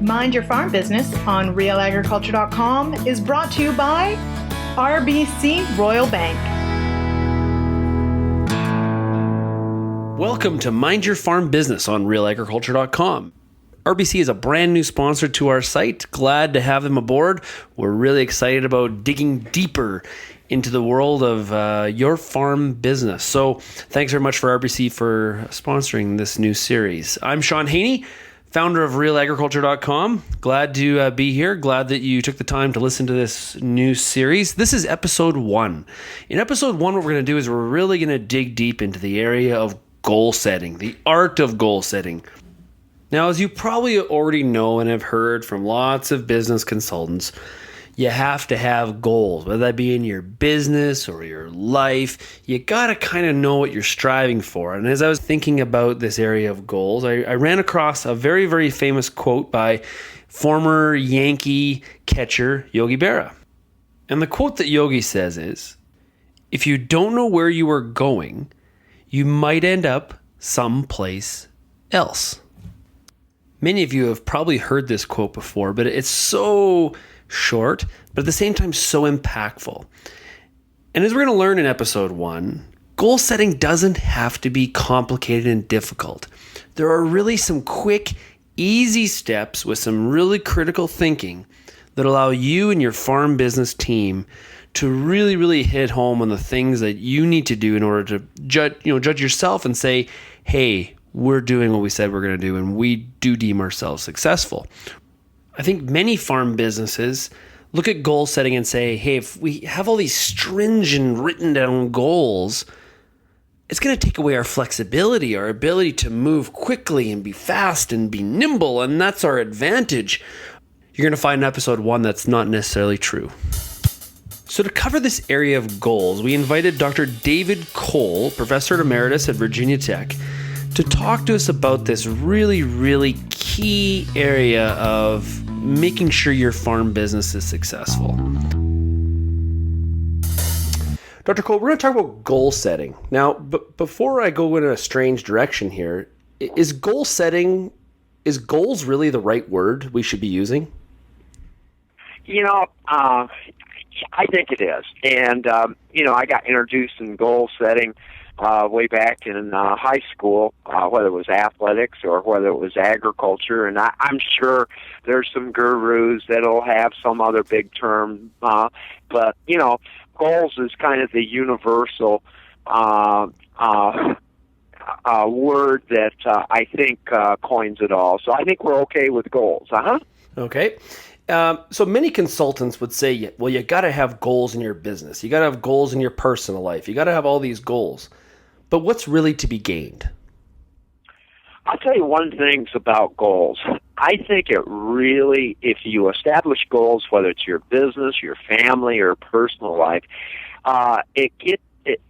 Mind Your Farm Business on realagriculture.com is brought to you by RBC Royal Bank. Welcome to Mind Your Farm Business on realagriculture.com. RBC is a brand new sponsor to our site. Glad to have them aboard. We're really excited about digging deeper into the world of your farm business. So thanks very much for RBC for sponsoring this new series. I'm Sean Haney, founder of realagriculture.com. Glad to be here. Glad that you took the time to listen to this new series. This is episode 1. In episode 1, what we're going to do is we're really going to dig deep into the area of goal setting, the art of goal setting. Now, as you probably already know and have heard from lots of business consultants, you have to have goals, whether that be in your business or your life. You got to kind of know what you're striving for. And as I was thinking about this area of goals, I ran across a very, very famous quote by former Yankee catcher Yogi Berra. And the quote that Yogi says is, "If you don't know where you are going, you might end up someplace else." Many of you have probably heard this quote before, but it's so short, but at the same time so impactful. And as we're going to learn in episode 1, goal setting doesn't have to be complicated and difficult. There are really some quick, easy steps with some really critical thinking that allow you and your farm business team to really, really hit home on the things that you need to do in order to judge yourself and say, hey, we're doing what we said we're going to do, and we do deem ourselves successful. I think many farm businesses look at goal setting and say, hey, if we have all these stringent written down goals, it's going to take away our flexibility, our ability to move quickly and be fast and be nimble, and that's our advantage. You're going to find in episode 1 that's not necessarily true. So to cover this area of goals, we invited Dr. David Kohl, Professor Emeritus at Virginia Tech, to talk to us about this really, really key area of making sure your farm business is successful. Dr. Kohl, we're going to talk about goal setting. Now, before I go in a strange direction here, is goals really the right word we should be using? I think it is. And, I got introduced in goal setting way back in high school, whether it was athletics or whether it was agriculture. And I'm sure there's some gurus that'll have some other big term. But, goals is kind of the universal word that I think coins it all. So I think we're okay with goals. Okay. So many consultants would say, well, you got to have goals in your business. You got to have goals in your personal life. You got to have all these goals. But what's really to be gained? I'll tell you one thing about goals. I think it really, if you establish goals, whether it's your business, your family, or personal life, it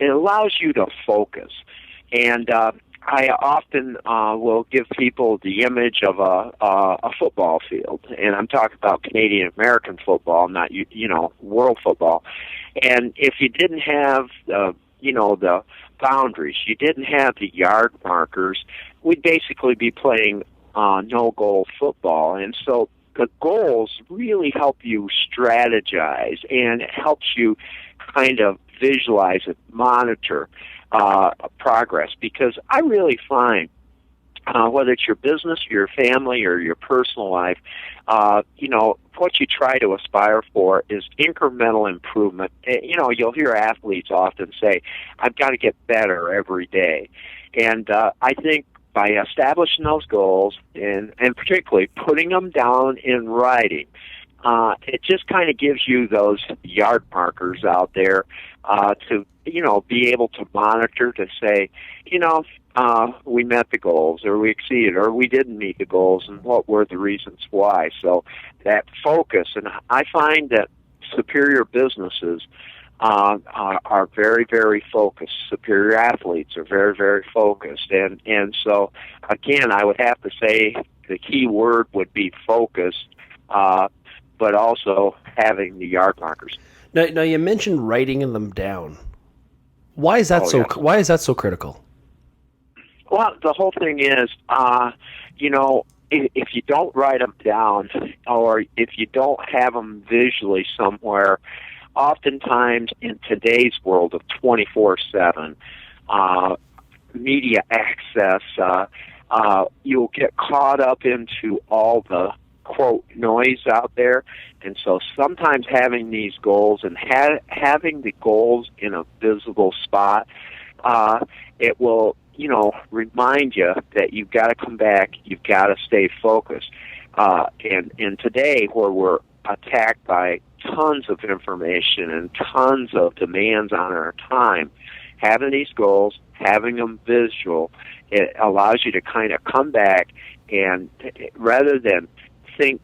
allows you to focus. And I often will give people the image of a football field, and I'm talking about Canadian American football, not world football. And if you didn't have the boundaries, you didn't have the yard markers, we'd basically be playing no-goal football. And so the goals really help you strategize, and it helps you kind of visualize and monitor progress, because I really find whether it's your business, your family, or your personal life, what you try to aspire for is incremental improvement. You'll hear athletes often say, I've got to get better every day. And I think by establishing those goals, and particularly putting them down in writing, it just kind of gives you those yard markers out there to be able to monitor, to say, we met the goals, or we exceeded, or we didn't meet the goals, and what were the reasons why. So that focus, and I find that superior businesses are very, very focused. Superior athletes are very, very focused. And so, again, I would have to say the key word would be focused, but also having the yard markers. Now you mentioned writing them down. Why is that Why is that so critical? Well, the whole thing is, if you don't write them down, or if you don't have them visually somewhere, oftentimes in today's world of 24/7 media access, you'll get caught up into all the quote noise out there. And so sometimes having these goals and having the goals in a visible spot, it will, remind you that you've got to come back, you've got to stay focused. And today, where we're attacked by tons of information and tons of demands on our time, having these goals, having them visual, it allows you to kind of come back, and rather than think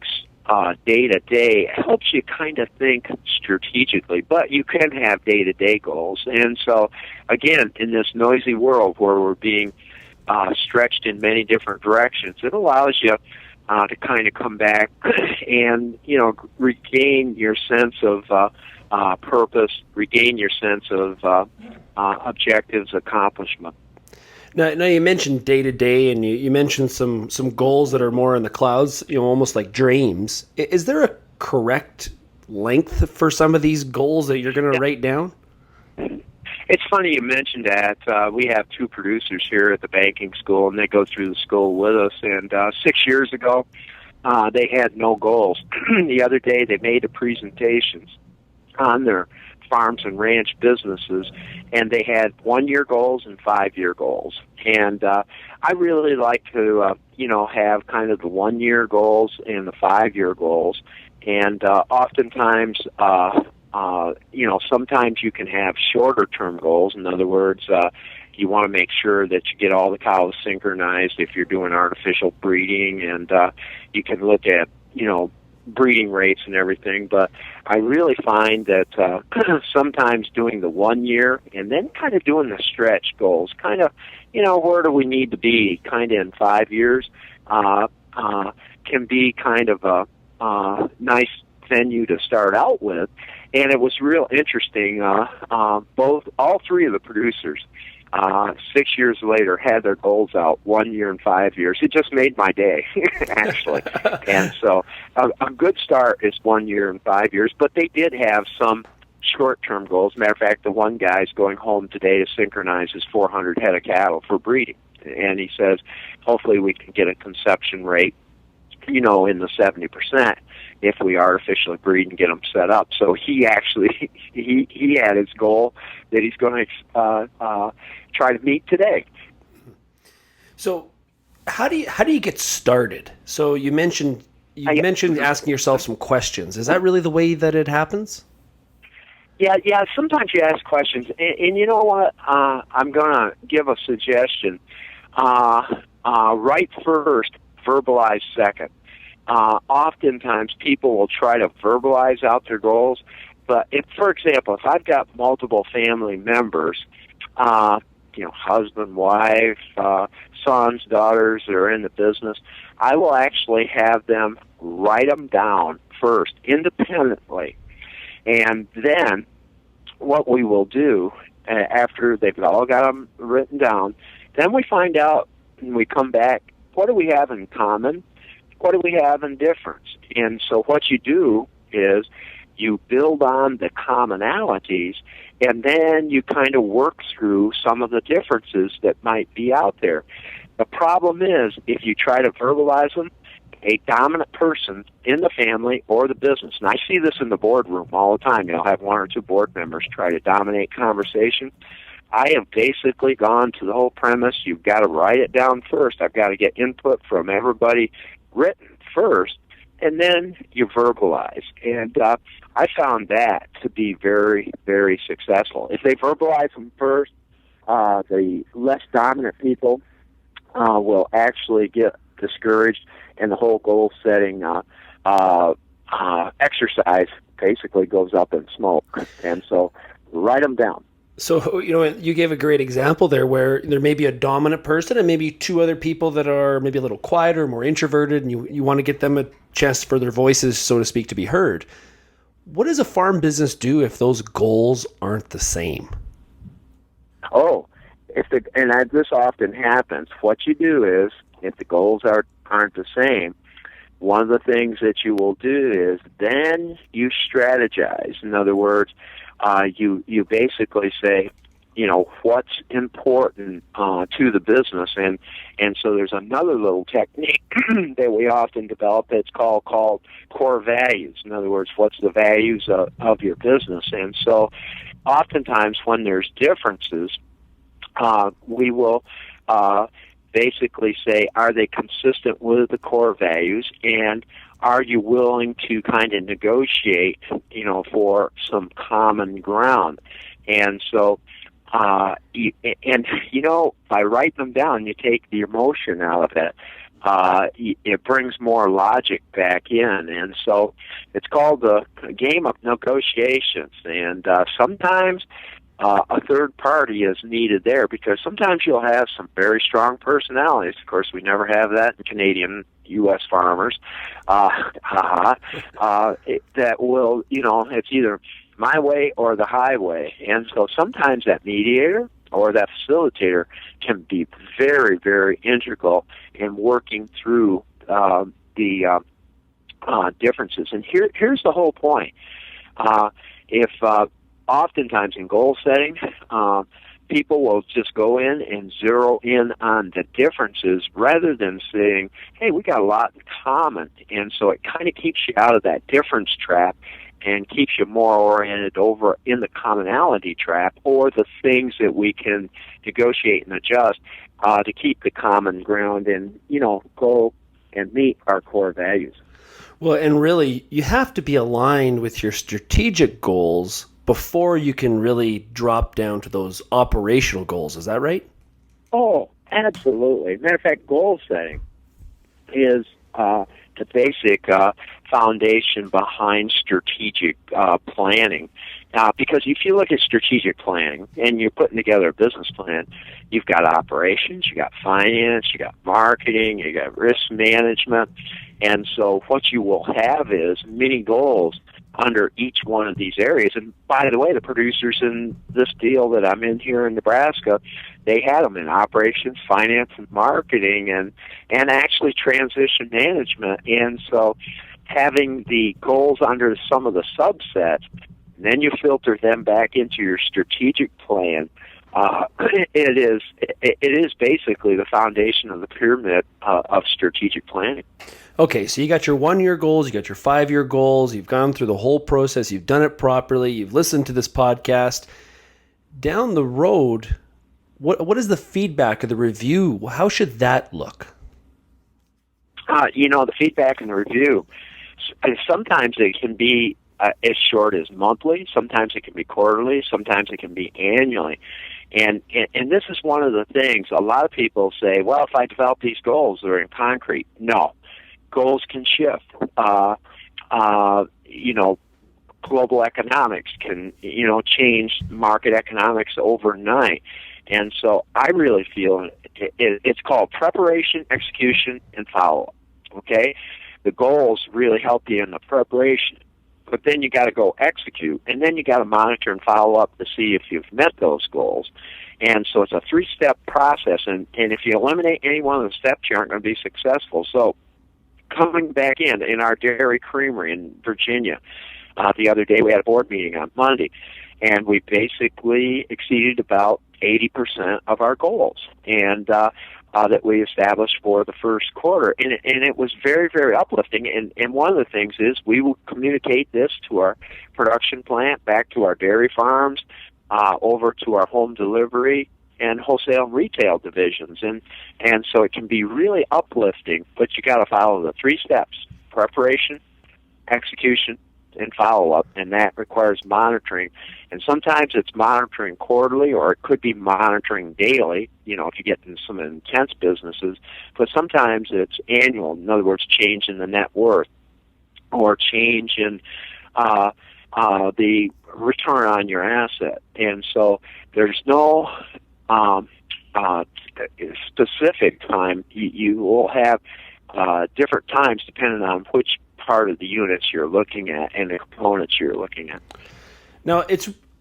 day to day, it helps you kind of think strategically. But you can have day-to-day goals. And so, again, in this noisy world where we're being stretched in many different directions, it allows you to kind of come back and, regain your sense of purpose, regain your sense of objectives, accomplishment. Now you mentioned day to day, and you mentioned some goals that are more in the clouds, almost like dreams. Is there a correct length for some of these goals that you're going to write down? It's funny you mentioned that. We have two producers here at the banking school, and they go through the school with us. And 6 years ago, they had no goals. The other day, they made a presentation on their farms and ranch businesses, and they had 1-year goals and 5-year goals. And I really like to, have kind of the 1-year goals and the 5-year goals. And oftentimes, sometimes you can have shorter-term goals. In other words, you want to make sure that you get all the cows synchronized if you're doing artificial breeding, and you can look at, breeding rates and everything. But I really find that sometimes doing the 1 year and then kind of doing the stretch goals, kind of, where do we need to be kind of in 5 years, can be kind of a nice venue to start out with. And it was real interesting. All three of the producers, 6 years later, had their goals out 1 year and 5 years. It just made my day, actually. And so a good start is 1 year and 5 years, but they did have some short-term goals. Matter of fact, the one guy's going home today to synchronize his 400 head of cattle for breeding. And he says, hopefully we can get a conception rate, in the 70% if we artificially breed and get them set up. So he actually, he had his goal that he's going to try to meet today. So how do you get started? So you mentioned asking yourself some questions. Is that really the way that it happens? Yeah. Sometimes you ask questions, and you know what? I'm going to give a suggestion. Write first, verbalize second. Oftentimes people will try to verbalize out their goals, but for example, if I've got multiple family members, husband, wife, sons, daughters that are in the business, I will actually have them write them down first independently. And then what we will do, after they've all got them written down, then we find out and we come back, what do we have in common? What do we have in difference? And so what you do is you build on the commonalities, and then you kind of work through some of the differences that might be out there. The problem is, if you try to verbalize them, a dominant person in the family or the business, and I see this in the boardroom all the time. You'll have one or two board members try to dominate conversation. I have basically gone to the whole premise, you've got to write it down first. I've got to get input from everybody written first, and then you verbalize. And I found that to be very, very successful. If they verbalize them first, the less dominant people will actually get discouraged, and the whole goal-setting exercise basically goes up in smoke. And so write them down. So, you gave a great example there where there may be a dominant person and maybe two other people that are maybe a little quieter, more introverted, and you want to get them a chance for their voices, so to speak, to be heard. What does a farm business do if those goals aren't the same? This often happens. What you do is if the goals aren't the same, one of the things that you will do is then you strategize. In other words, you basically say, what's important to the business, and so there's another little technique that we often develop that's called core values. In other words, what's the values of your business? And so oftentimes when there's differences, we will basically say, are they consistent with the core values, and are you willing to kind of negotiate, for some common ground? And so, by writing them down, you take the emotion out of it. It brings more logic back in, and so it's called the game of negotiations. And sometimes a third party is needed there, because sometimes you'll have some very strong personalities. Of course, we never have that in Canadian U.S. farmers. That will, it's either my way or the highway. And so sometimes that mediator or that facilitator can be very, very integral in working through the differences. And here's the whole point. If oftentimes in goal setting, people will just go in and zero in on the differences rather than saying, hey, we got a lot in common. And so it kind of keeps you out of that difference trap and keeps you more oriented over in the commonality trap, or the things that we can negotiate and adjust to keep the common ground and, go and meet our core values. Well, and really, you have to be aligned with your strategic goals before you can really drop down to those operational goals. Is that right? Oh, absolutely. Matter of fact, goal setting is the basic foundation behind strategic planning. Because if you look at strategic planning and you're putting together a business plan, you've got operations, you got finance, you got marketing, you got risk management. And so what you will have is many goals under each one of these areas. And by the way, the producers in this deal that I'm in here in Nebraska, they had them in operations, finance, and marketing, and actually transition management. And so having the goals under some of the subsets, and then you filter them back into your strategic plan. It is basically the foundation of the pyramid of strategic planning. Okay, so you got your 1-year goals, you got your 5-year goals, you've gone through the whole process, you've done it properly, you've listened to this podcast. Down the road, what is the feedback or the review? How should that look? The feedback and the review, sometimes it can be as short as monthly, sometimes it can be quarterly, sometimes it can be annually. And this is one of the things, a lot of people say, well, if I develop these goals, they're in concrete. No. Goals can shift. Global economics can, change market economics overnight. And so I really feel it's called preparation, execution, and follow-up. Okay? The goals really help you in the preparation. But then you got to go execute, and then you got to monitor and follow up to see if you've met those goals. And so it's a 3-step process, and if you eliminate any one of the steps, you aren't going to be successful. So coming back in our dairy creamery in Virginia, the other day we had a board meeting on Monday, and we basically exceeded about 80% of our goals, and that we established for the first quarter. And it was very, very uplifting. And one of the things is we will communicate this to our production plant, back to our dairy farms, over to our home delivery and wholesale and retail divisions. And so it can be really uplifting, but you got to follow the 3 steps: preparation, execution, and follow-up, and that requires monitoring. And sometimes it's monitoring quarterly, or it could be monitoring daily, if you get into some intense businesses. But sometimes it's annual. In other words, change in the net worth, or change in the return on your asset. And so there's no specific time. You will have different times depending on which part of the units you're looking at and the components you're looking at. Now,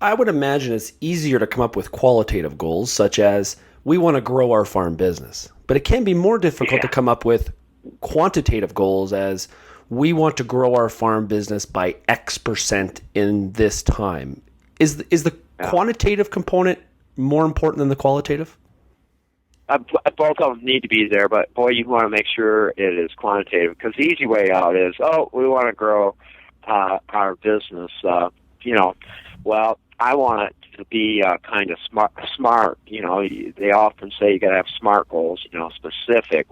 I would imagine it's easier to come up with qualitative goals, such as we want to grow our farm business. But it can be more difficult to come up with quantitative goals as we want to grow our farm business by X% in this time. Is the quantitative component more important than the qualitative? Both of them need to be there, but boy, you want to make sure it is quantitative, because the easy way out is, we want to grow our business. Well, I want it to be kind of smart. They often say you got to have SMART goals. Specific.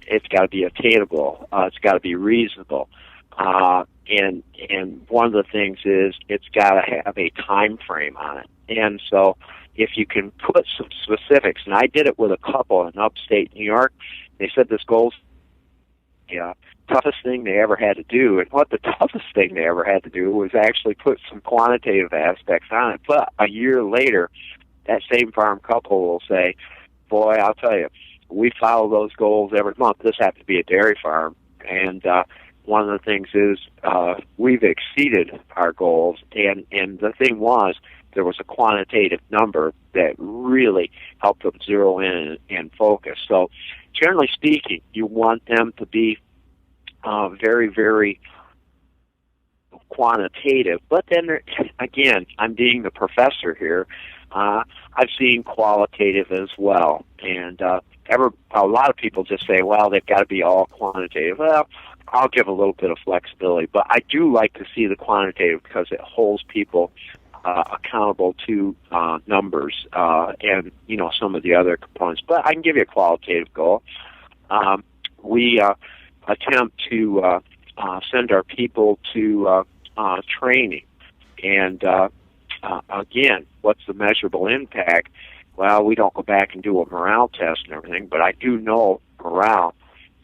It's got to be attainable. It's got to be reasonable. And one of the things is it's got to have a time frame on it. And so if you can put some specifics, and I did it with a couple in upstate New York, they said this goal's the toughest thing they ever had to do. And what the toughest thing they ever had to do was actually put some quantitative aspects on it. But a year later, that same farm couple will say, boy, I'll tell you, we follow those goals every month. This happened to be a dairy farm. And one of the things is we've exceeded our goals. And the thing was, there was a quantitative number that really helped them zero in and focus. So generally speaking, you want them to be very, very quantitative. But then, again, I'm being the professor here. I've seen qualitative as well. And a lot of people just say, well, they've got to be all quantitative. Well, I'll give a little bit of flexibility. But I do like to see the quantitative because it holds people accountable to numbers and some of the other components. But I can give you a qualitative goal. We attempt to send our people to training, and again, what's the measurable impact? Well, we don't go back and do a morale test and everything, but I do know morale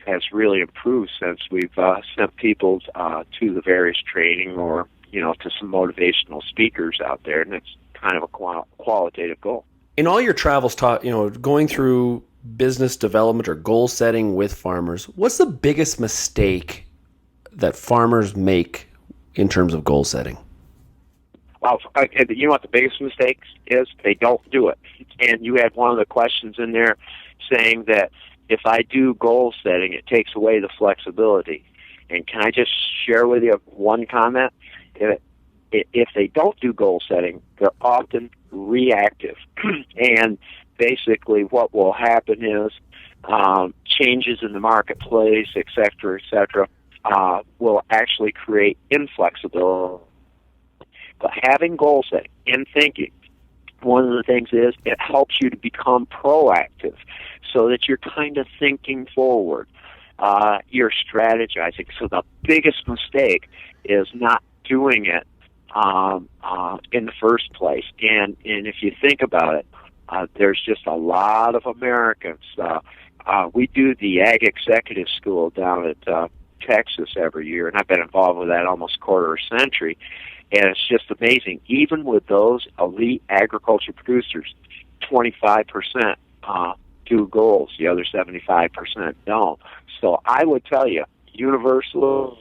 has really improved since we've sent people to the various training or to some motivational speakers out there, and it's kind of a qualitative goal. In all your travels, going through business development or goal setting with farmers, what's the biggest mistake that farmers make in terms of goal setting? Well, you know what the biggest mistake is? They don't do it. And you had one of the questions in there saying that if I do goal setting, it takes away the flexibility. And can I just share with you one comment? If they don't do goal setting, they're often reactive. And basically what will happen is changes in the marketplace, et cetera, will actually create inflexibility. But having goal setting and thinking, one of the things is it helps you to become proactive so that you're kind of thinking forward. You're strategizing. So the biggest mistake is not doing it in the first place. And if you think about it, there's just a lot of Americans. We do the Ag Executive School down at Texas every year, and I've been involved with that almost a quarter of a century. And it's just amazing. Even with those elite agriculture producers, 25% do goals. The other 75% don't. So I would tell you, universal,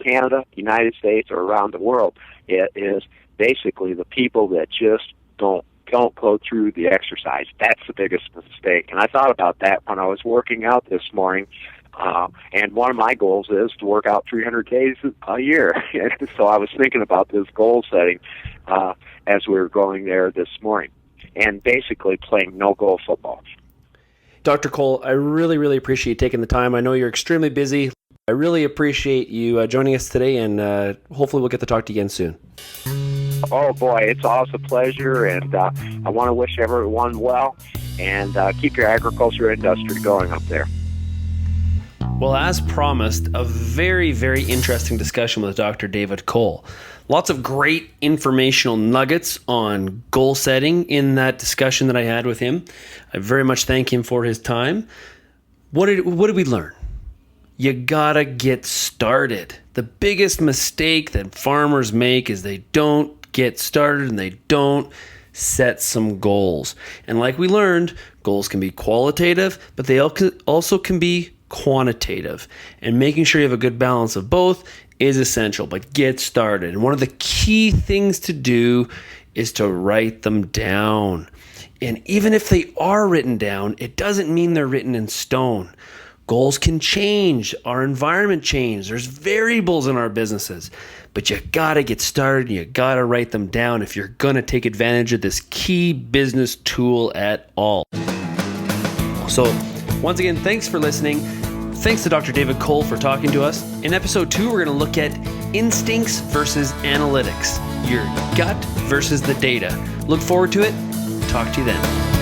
Canada, United States, or around the world, it is basically the people that just don't go through the exercise. That's the biggest mistake. And I thought about that when I was working out this morning. And one of my goals is to work out 300 days a year. So I was thinking about this goal setting as we were going there this morning, and basically playing no-goal football. Dr. Kohl, I really, really appreciate you taking the time. I know you're extremely busy. I really appreciate you joining us today, and hopefully we'll get to talk to you again soon. Oh, boy, it's always a pleasure, and I want to wish everyone well, and keep your agriculture industry going up there. Well, as promised, a very, very interesting discussion with Dr. David Kohl. Lots of great informational nuggets on goal setting in that discussion that I had with him. I very much thank him for his time. What did we learn? You gotta get started. The biggest mistake that farmers make is they don't get started and they don't set some goals. And like we learned, goals can be qualitative, but they also can be quantitative, and making sure you have a good balance of both is essential. But get started, and one of the key things to do is to write them down. And even if they are written down, it doesn't mean they're written in stone. Goals can change. Our environment changes. There's variables in our businesses. But you gotta get started. You gotta write them down if you're gonna take advantage of this key business tool at all. So once again, thanks for listening. Thanks to Dr. David Kohl for talking to us. In episode 2, we're gonna look at instincts versus analytics. Your gut versus the data. Look forward to it. Talk to you then.